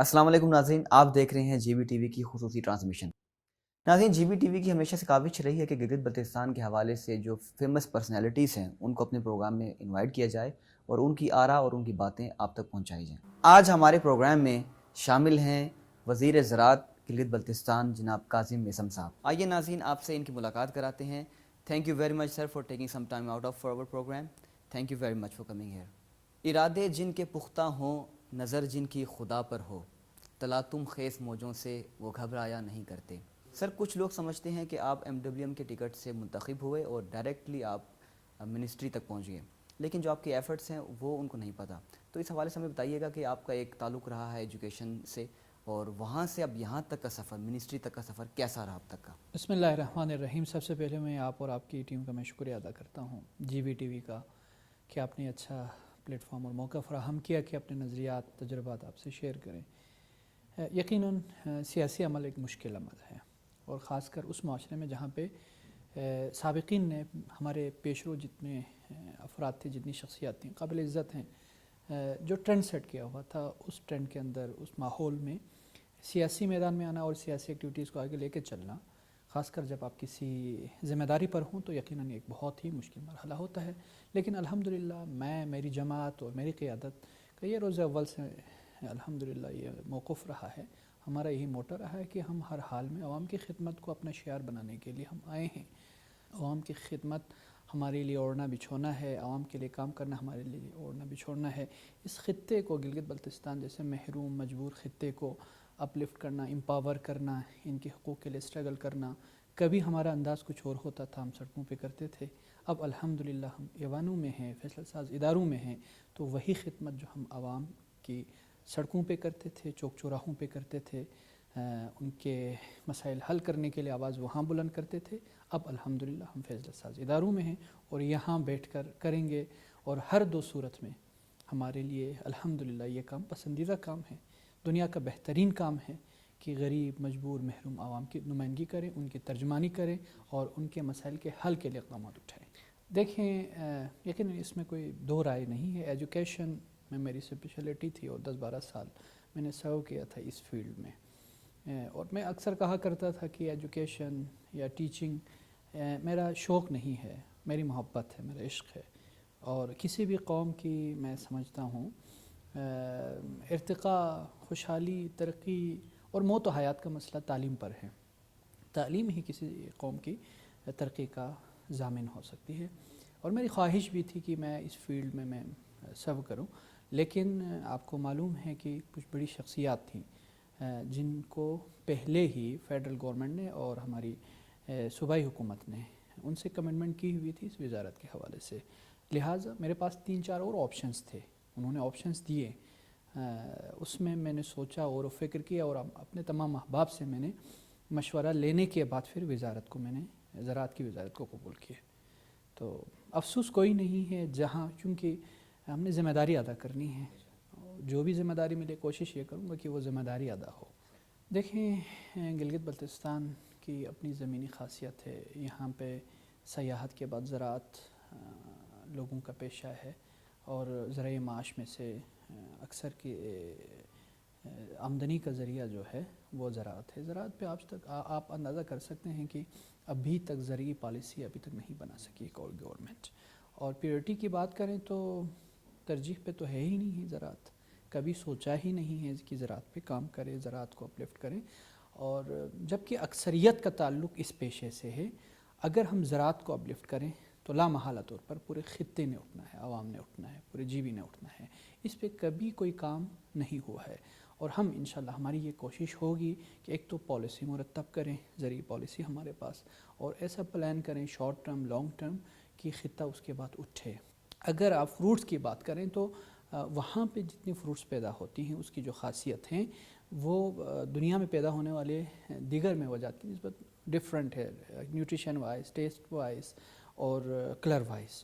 السلام علیکم ناظرین، آپ دیکھ رہے ہیں جی بی ٹی وی کی خصوصی ٹرانسمیشن۔ ناظرین، جی بی ٹی وی کی ہمیشہ سے کاوش رہی ہے کہ گلگت بلتستان کے حوالے سے جو فیمس پرسنالٹیز ہیں ان کو اپنے پروگرام میں انوائٹ کیا جائے اور ان کی آراء اور ان کی باتیں آپ تک پہنچائی جائیں۔ آج ہمارے پروگرام میں شامل ہیں وزیر زراعت گلگت بلتستان جناب کاظم میثم صاحب۔ آئیے ناظرین، آپ سے ان کی ملاقات کراتے ہیں۔ Thank you very much sir for taking some time out of for our programme. Thank you very much for coming here. ارادے جن کے پختہ ہوں، نظر جن کی خدا پر ہو، تلاطم خیز موجوں سے وہ گھبرایا نہیں کرتے۔ سر، کچھ لوگ سمجھتے ہیں کہ آپ ایم ڈبلیو ایم کے ٹکٹ سے منتخب ہوئے اور ڈائریکٹلی آپ منسٹری تک پہنچ گئے، لیکن جو آپ کے ایفرٹس ہیں وہ ان کو نہیں پتہ۔ تو اس حوالے سے ہمیں بتائیے گا کہ آپ کا ایک تعلق رہا ہے ایجوکیشن سے، اور وہاں سے اب یہاں تک کا سفر، منسٹری تک کا سفر کیسا رہا اب تک کا؟ بسم اللہ الرحمن الرحیم۔ سب سے پہلے میں آپ اور آپ کی ٹیم کا میں شکریہ ادا کرتا ہوں، جی بی ٹی وی کا، کہ آپ نے اچھا پلیٹ فارم اور موقع فراہم کیا کہ اپنے نظریات، تجربات آپ سے شیئر کریں۔ یقیناً سیاسی عمل ایک مشکل عمل ہے، اور خاص کر اس معاشرے میں جہاں پہ سابقین نے، ہمارے پیشرو جتنے افراد تھے، جتنی شخصیات تھیں، قابل عزت ہیں، جو ٹرینڈ سیٹ کیا ہوا تھا، اس ٹرینڈ کے اندر، اس ماحول میں سیاسی میدان میں آنا اور سیاسی ایکٹیویٹیز کو آگے لے کے چلنا، خاص کر جب آپ کسی ذمہ داری پر ہوں، تو یقیناً ایک بہت ہی مشکل مرحلہ ہوتا ہے۔ لیکن الحمدللہ میں، میری جماعت اور میری قیادت کا یہ روز اول سے الحمدللہ یہ موقف رہا ہے، ہمارا یہی موٹو رہا ہے کہ ہم ہر حال میں عوام کی خدمت کو اپنا شعار بنانے کے لیے ہم آئے ہیں۔ عوام کی خدمت ہمارے لیے اوڑھنا بچھونا ہے، عوام کے لیے کام کرنا ہمارے لیے اوڑھنا بچھونا ہے۔ اس خطے کو، گلگت بلتستان جیسے محروم مجبور خطے کو اپ لفٹ کرنا، امپاور کرنا، ان کے حقوق کے لیے اسٹرگل کرنا۔ کبھی ہمارا انداز کچھ اور ہوتا تھا، ہم سڑکوں پہ کرتے تھے، اب الحمدللہ ہم ایوانوں میں ہیں، فیصلہ ساز اداروں میں ہیں، تو وہی خدمت جو ہم عوام کی سڑکوں پہ کرتے تھے، چوک چوراہوں پہ کرتے تھے، ان کے مسائل حل کرنے کے لیے آواز وہاں بلند کرتے تھے، اب الحمدللہ ہم فیصلہ ساز اداروں میں ہیں اور یہاں بیٹھ کر کریں گے، اور ہر دو صورت میں ہمارے لیے الحمدللہ یہ کام پسندیدہ کام ہے، دنیا کا بہترین کام ہے کہ غریب، مجبور، محروم عوام کی نمائندگی کریں، ان کی ترجمانی کریں اور ان کے مسائل کے حل کے لیے اقدامات اٹھائیں۔ دیکھیں، یقیناً اس میں کوئی دو رائے نہیں ہے، ایجوکیشن میں میری اسپیشلٹی تھی اور 10-12 سال میں نے سرو کیا تھا اس فیلڈ میں، اور میں اکثر کہا کرتا تھا کہ ایجوکیشن یا ٹیچنگ میرا شوق نہیں ہے، میری محبت ہے، میرا عشق ہے، اور کسی بھی قوم کی میں سمجھتا ہوں ارتقاء، خوشحالی، ترقی اور موت و حیات کا مسئلہ تعلیم پر ہے۔ تعلیم ہی کسی قوم کی ترقی کا ضامن ہو سکتی ہے، اور میری خواہش بھی تھی کہ میں اس فیلڈ میں سرو کروں، لیکن آپ کو معلوم ہے کہ کچھ بڑی شخصیات تھیں جن کو پہلے ہی فیڈرل گورنمنٹ نے اور ہماری صوبائی حکومت نے ان سے کمٹمنٹ کی ہوئی تھی اس وزارت کے حوالے سے، لہٰذا میرے پاس 3-4 اور آپشنز تھے، انہوں نے آپشنز دیے، اس میں نے سوچا اور فکر کیا، اور اپنے تمام احباب سے میں نے مشورہ لینے کے بعد پھر وزارت کو، میں نے زراعت کی وزارت کو قبول کیا۔ تو افسوس کوئی نہیں ہے، جہاں چونکہ ہم نے ذمہ داری ادا کرنی ہے، جو بھی ذمہ داری ملے کوشش یہ کروں گا کہ وہ ذمہ داری ادا ہو۔ دیکھیں، گلگت بلتستان کی اپنی زمینی خاصیت ہے، یہاں پہ سیاحت کے بعد زراعت لوگوں کا پیشہ ہے، اور ذرائع معاش میں سے اکثر کی آمدنی کا ذریعہ جو ہے وہ زراعت ہے۔ زراعت پہ آج تک آپ اندازہ کر سکتے ہیں کہ ابھی تک زرعی پالیسی ابھی تک نہیں بنا سکی ایک اور گورنمنٹ، اور پیورٹی کی بات کریں تو ترجیح پہ تو ہے ہی نہیں زراعت، کبھی سوچا ہی نہیں ہے کہ زراعت پہ کام کرے، زراعت کو اپلفٹ کریں، اور جبکہ اکثریت کا تعلق اس پیشے سے ہے، اگر ہم زراعت کو اپلفٹ کریں تو لامحالہ طور پر پورے خطے نے اٹھنا ہے، عوام نے اٹھنا ہے، پورے جی بی نے اٹھنا ہے، اس پہ کبھی کوئی کام نہیں ہوا ہے، اور ہم انشاءاللہ ہماری یہ کوشش ہوگی کہ ایک تو پالیسی مرتب کریں، زرعی پالیسی ہمارے پاس، اور ایسا پلان کریں شارٹ ٹرم، لانگ ٹرم، کہ خطہ اس کے بعد اٹھے۔ اگر آپ فروٹس کی بات کریں تو وہاں پہ جتنی فروٹس پیدا ہوتی ہیں اس کی جو خاصیت ہیں وہ دنیا میں پیدا ہونے والے دیگر میوجات کی نسبت ڈفرینٹ ہے، نیوٹریشن وائز، ٹیسٹ وائز اور کلر وائز۔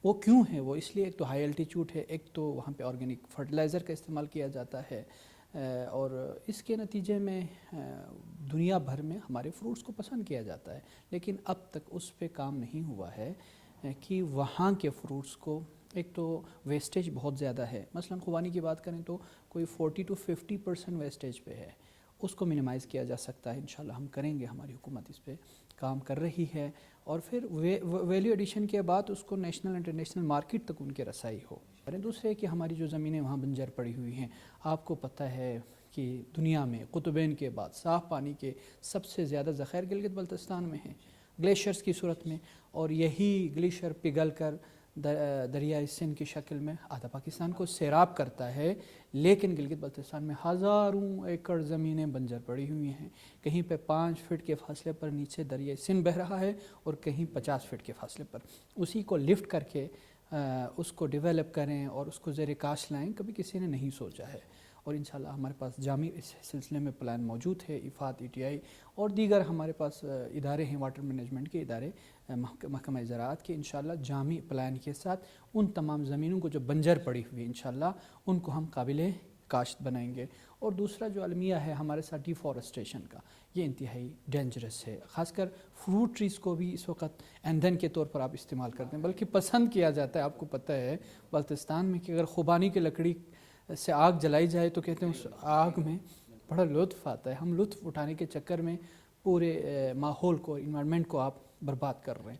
وہ کیوں ہے؟ وہ اس لیے، ایک تو ہائی الٹیچیوڈ ہے، ایک تو وہاں پہ آرگینک فرٹیلائزر کا استعمال کیا جاتا ہے، اور اس کے نتیجے میں دنیا بھر میں ہمارے فروٹس کو پسند کیا جاتا ہے، لیکن اب تک اس پہ کام نہیں ہوا ہے کہ وہاں کے فروٹس کو ایک تو ویسٹیج بہت زیادہ ہے، مثلا خوبانی کی بات کریں تو کوئی 40 to 50% ویسٹیج پہ ہے، اس کو منیمائز کیا جا سکتا ہے، انشاءاللہ ہم کریں گے، ہماری حکومت اس پہ کام کر رہی ہے، اور پھر ویلیو ایڈیشن کے بعد اس کو نیشنل انٹرنیشنل مارکیٹ تک ان کی رسائی ہو۔ اور دوسرے کہ ہماری جو زمینیں وہاں بنجر پڑی ہوئی ہیں، آپ کو پتہ ہے کہ دنیا میں قطبین کے بعد صاف پانی کے سب سے زیادہ ذخائر گلگت بلتستان میں ہیں گلیشیئرز کی صورت میں، اور یہی گلیشیئر پگھل کر دریائے سندھ کی شکل میں آدھا پاکستان کو سیراب کرتا ہے، لیکن گلگت بلتستان میں ہزاروں ایکڑ زمینیں بنجر پڑی ہوئی ہیں، کہیں پہ 5 فٹ کے فاصلے پر نیچے دریائے سندھ بہہ رہا ہے اور کہیں 50 فٹ کے فاصلے پر، اسی کو لفٹ کر کے اس کو ڈیولپ کریں اور اس کو زیر کاش لائیں، کبھی کسی نے نہیں سوچا ہے، اور انشاءاللہ ہمارے پاس جامع اس سلسلے میں پلان موجود ہے، افات، ETI اور دیگر ہمارے پاس ادارے ہیں، واٹر مینجمنٹ کے ادارے، محکمہ زراعت کے، انشاءاللہ جامع پلان کے ساتھ ان تمام زمینوں کو جو بنجر پڑی ہوئی ہیں انشاءاللہ ان کو ہم قابل کاشت بنائیں گے۔ اور دوسرا جو المیہ ہے ہمارے ساتھ ڈیفارسٹیشن کا، یہ انتہائی ڈینجرس ہے، خاص کر فروٹ ٹریز کو بھی اس وقت ایندھن کے طور پر آپ استعمال کرتے ہیں، بلکہ پسند کیا جاتا ہے۔ آپ کو پتہ ہے بلتستان میں کہ اگر خوبانی کی لکڑی سے آگ جلائی جائے تو کہتے ہیں اس آگ میں بڑا لطف آتا ہے، ہم لطف اٹھانے کے چکر میں پورے ماحول کو، انوائرمنٹ کو آپ برباد کر رہے ہیں۔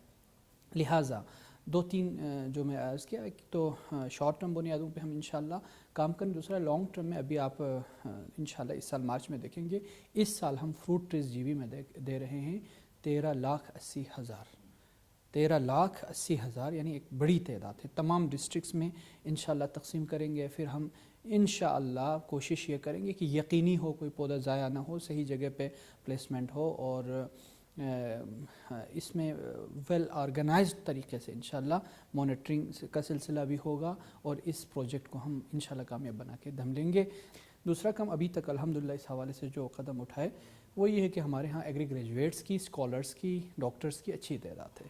لہٰذا 2-3 جو میں عرض کیا، ایک تو شارٹ ٹرم بنیادوں پہ ہم انشاءاللہ کام کریں، دوسرا لانگ ٹرم میں ابھی آپ انشاءاللہ اس سال مارچ میں دیکھیں گے، اس سال ہم فروٹ ٹریز GB میں دے رہے ہیں 13,80,000 13,80,000، یعنی ایک بڑی تعداد ہے، تمام ڈسٹرکٹس میں انشاءاللہ تقسیم کریں گے۔ پھر ہم انشاءاللہ کوشش یہ کریں گے کہ یقینی ہو کوئی پودا ضائع نہ ہو، صحیح جگہ پہ پلیسمنٹ ہو، اور اس میں ویل آرگنائزڈ طریقے سے انشاءاللہ مانیٹرنگ کا سلسلہ بھی ہوگا، اور اس پروجیکٹ کو ہم انشاءاللہ کامیاب بنا کے دم لیں گے۔ دوسرا کام ابھی تک الحمدللہ اس حوالے سے جو قدم اٹھائے وہ یہ ہے کہ ہمارے ہاں ایگری گریجویٹس کی، اسکالرس کی، ڈاکٹرس کی اچھی تعداد ہے۔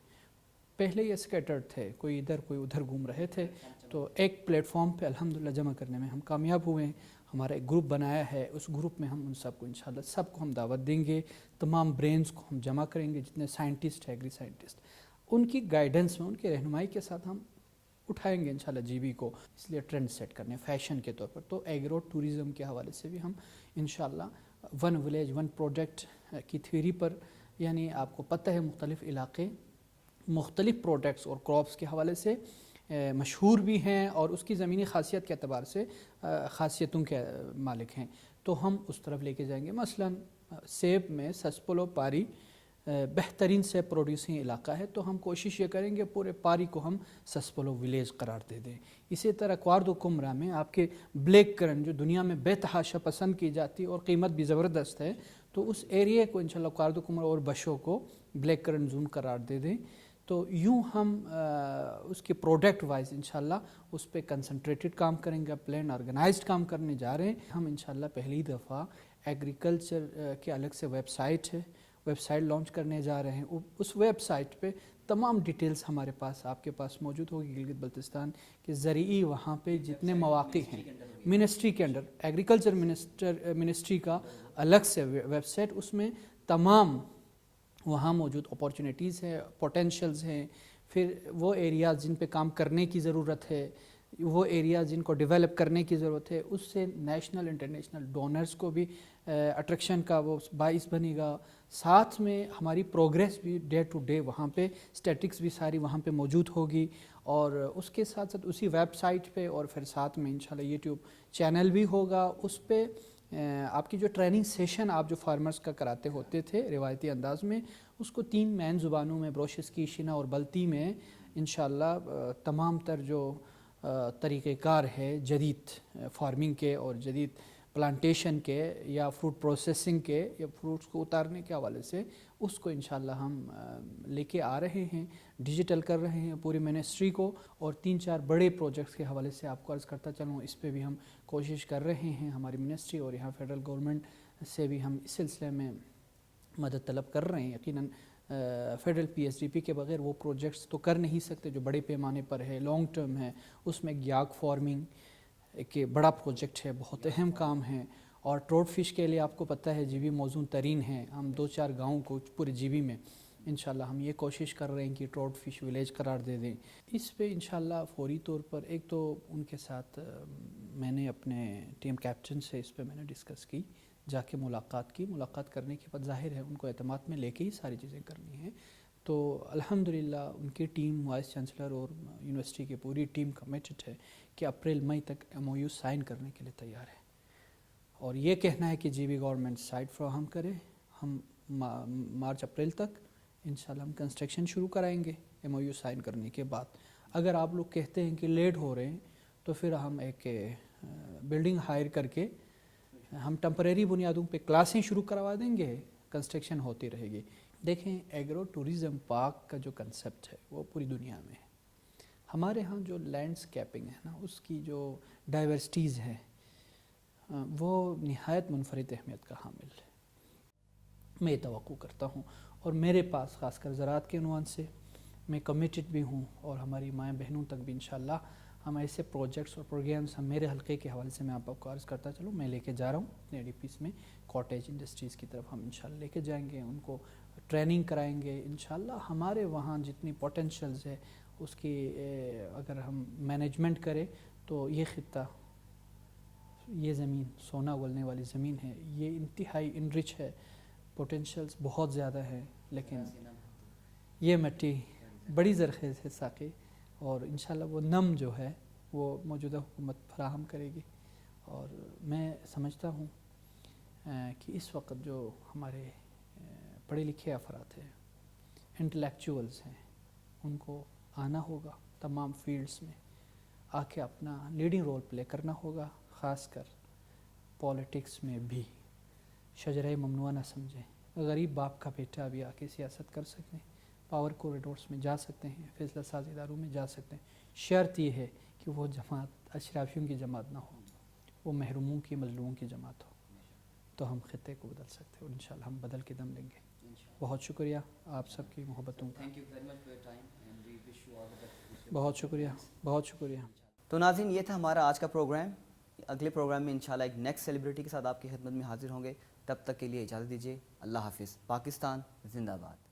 پہلے یہ اسکیٹرڈ تھے، کوئی ادھر کوئی ادھر گھوم رہے تھے، تو ایک پلیٹ فارم پہ الحمدللہ جمع کرنے میں ہم کامیاب ہوئے ہیں۔ ہمارا ایک گروپ بنایا ہے، اس گروپ میں ہم ان سب کو انشاءاللہ سب کو ہم دعوت دیں گے، تمام برینز کو ہم جمع کریں گے، جتنے سائنٹسٹ ہیں، ایگری سائنٹسٹ، ان کی گائیڈنس میں، ان کی رہنمائی کے ساتھ ہم اٹھائیں گے انشاءاللہ GB کو، اس لیے ٹرینڈ سیٹ کرنے، فیشن کے طور پر۔ تو ایگرو ٹوریزم کے حوالے سے بھی ہم انشاءاللہ 1 ولیج 1 پروجیکٹ کی تھیوری پر، یعنی آپ کو پتہ ہے مختلف علاقے مختلف پروڈکٹس اور کراپس کے حوالے سے مشہور بھی ہیں، اور اس کی زمینی خاصیت کے اعتبار سے خاصیتوں کے مالک ہیں، تو ہم اس طرف لے کے جائیں گے۔ مثلا سیب میں سسپلو پاری بہترین سے پروڈیوسنگ علاقہ ہے، تو ہم کوشش یہ کریں گے پورے پاری کو ہم سسپلو ولیج قرار دے دیں۔ اسی طرح کواردو کمرا میں آپ کے بلیک کرن جو دنیا میں بے تحاشا پسند کی جاتی اور قیمت بھی زبردست ہے، تو اس ایریے کو انشاءاللہ کواردو کمرا اور بشو کو بلیک کرن زون قرار دے دیں۔ تو یوں ہم اس کے پروڈکٹ وائز انشاءاللہ اس پہ کنسنٹریٹڈ کام کریں گے، پلان آرگنائزڈ کام کرنے جا رہے ہیں ہم انشاءاللہ۔ پہلی دفعہ ایگریکلچر کے الگ سے ویب سائٹ ہے، ویب سائٹ لانچ کرنے جا رہے ہیں، اس ویب سائٹ پہ تمام ڈیٹیلز ہمارے پاس، آپ کے پاس موجود ہوگی۔ گلگت بلتستان کے زرعی وہاں پہ جتنے مواقع ہیں منسٹری کے انڈر، ایگریکلچر منسٹری کا الگ سے ویب سائٹ، اس میں تمام وہاں موجود اپارچونیٹیز ہیں، پوٹینشیلز ہیں، پھر وہ ایریاز جن پہ کام کرنے کی ضرورت ہے، وہ ایریاز جن کو ڈیولپ کرنے کی ضرورت ہے، اس سے نیشنل انٹرنیشنل ڈونرز کو بھی اٹریکشن کا وہ باعث بنے گا۔ ساتھ میں ہماری پروگریس بھی ڈے ٹو ڈے وہاں پہ اسٹیٹکس بھی ساری وہاں پہ موجود ہوگی، اور اس کے ساتھ ساتھ اسی ویب سائٹ پہ، اور پھر ساتھ میں انشاءاللہ یوٹیوب چینل بھی ہوگا، اس پہ آپ کی جو ٹریننگ سیشن آپ جو فارمرز کا کراتے ہوتے تھے روایتی انداز میں، اس کو 3 مین زبانوں میں، بروشسکی، شنا اور بلتی میں انشاءاللہ تمام تر جو طریقہ کار ہے جدید فارمنگ کے اور جدید پلانٹیشن کے یا فروٹ پروسیسنگ کے یا فروٹس کو اتارنے کے حوالے سے، اس کو انشاءاللہ ہم لے کے آ رہے ہیں، ڈیجیٹل کر رہے ہیں پوری منسٹری کو، اور 3-4 بڑے پروجیکٹس کے حوالے سے آپ کو عرض کرتا چلوں، اس پہ بھی ہم کوشش کر رہے ہیں ہماری منسٹری، اور یہاں فیڈرل گورنمنٹ سے بھی ہم اس سلسلے میں مدد طلب کر رہے ہیں۔ یقیناً فیڈرل PSDP کے بغیر وہ پروجیکٹس تو کر نہیں سکتے جو بڑے پیمانے پر ہے، لانگ ٹرم ہے، اس میں گیاگ فارمنگ ایک بڑا پروجیکٹ ہے، بہت اہم کام ہے، اور ٹروٹ فش کے لیے آپ کو پتہ ہے GB موزوں ترین ہے، ہم 2-4 گاؤں کو پورے GB میں انشاءاللہ ہم یہ کوشش کر رہے ہیں کہ ٹراؤٹ فش ولیج قرار دے دیں. اس پہ انشاءاللہ فوری طور پر ایک تو ان کے ساتھ میں نے اپنے ٹیم کیپٹن سے اس پہ میں نے ڈسکس کی، جا کے ملاقات کرنے کے بعد ظاہر ہے ان کو اعتماد میں لے کے ہی ساری چیزیں کرنی ہیں. تو الحمدللہ ان کی ٹیم، وائس چانسلر اور یونیورسٹی کی پوری ٹیم کمیٹڈ ہے کہ اپریل مئی تک MOU سائن کرنے کے لیے تیار ہے. اور یہ کہنا ہے کہ جی بی گورنمنٹ سائٹ فراہم کرے، ہم مارچ اپریل تک انشاءاللہ ہم کنسٹرکشن شروع کرائیں گے MOU سائن کرنے کے بعد. اگر آپ لوگ کہتے ہیں کہ لیٹ ہو رہے ہیں تو پھر ہم ایک بلڈنگ ہائر کر کے ہم ٹمپریری بنیادوں پہ کلاسیں شروع کروا دیں گے، کنسٹرکشن ہوتی رہے گی. دیکھیں ایگرو ٹورزم پارک کا جو کنسیپٹ ہے وہ پوری دنیا میں ہے. ہمارے ہاں جو لینڈسکیپنگ ہے نا، اس کی جو ڈائیورسٹیز ہے وہ نہایت منفرد اہمیت کا حامل ہے. میں یہ توقع کرتا ہوں اور میرے پاس خاص کر زراعت کے عنوان سے میں کمیٹڈ بھی ہوں، اور ہماری مائیں بہنوں تک بھی انشاءاللہ ہم ایسے پروجیکٹس اور پروگرامس ہم میرے حلقے کے حوالے سے میں آپ کو عرض کرتا چلوں میں لے کے جا رہا ہوں اپنے ADPs میں. کاٹیج انڈسٹریز کی طرف ہم انشاءاللہ لے کے جائیں گے، ان کو ٹریننگ کرائیں گے. انشاءاللہ ہمارے وہاں جتنی پوٹینشیلز ہے اس کی اگر ہم مینجمنٹ کریں تو یہ خطہ، یہ زمین سونا اگلنے والی زمین ہے، یہ انتہائی انرچ ہے، پوٹینشیلز بہت زیادہ ہے. لیکن یہ مٹی بڑی زرخیز ہے ساقی، اور انشاءاللہ وہ نم جو ہے وہ موجودہ حکومت فراہم کرے گی. اور میں سمجھتا ہوں کہ اس وقت جو ہمارے پڑھے لکھے افراد ہیں، انٹلیکچوئلز ہیں، ان کو آنا ہوگا تمام فیلڈز میں آ کے اپنا لیڈنگ رول پلے کرنا ہوگا. خاص کر پولیٹکس میں بھی شجرہ ممنوعہ نہ سمجھیں. غریب باپ کا بیٹا بھی آ کے سیاست کر سکتے ہیں، پاور کوریڈورس میں جا سکتے ہیں، فیصلہ ساز اداروں میں جا سکتے ہیں. شرط یہ ہے کہ وہ جماعت اشرافیوں کی جماعت نہ ہو، وہ محروموں کی، مظلوموں کی جماعت ہو، تو ہم خطے کو بدل سکتے ہیں اور انشاءاللہ ہم بدل کے دم لیں گے. بہت شکریہ آپ سب کی محبتوں کا. بہت شکریہ، بہت شکریہ. تو ناظرین یہ تھا ہمارا آج کا پروگرام. اگلے پروگرام میں انشاءاللہ ایک نیکسٹ سیلیبریٹی کے ساتھ آپ کی خدمت میں حاضر ہوں گے. تب تک کے لیے اجازت دیجیے. اللہ حافظ. پاکستان زندہ باد.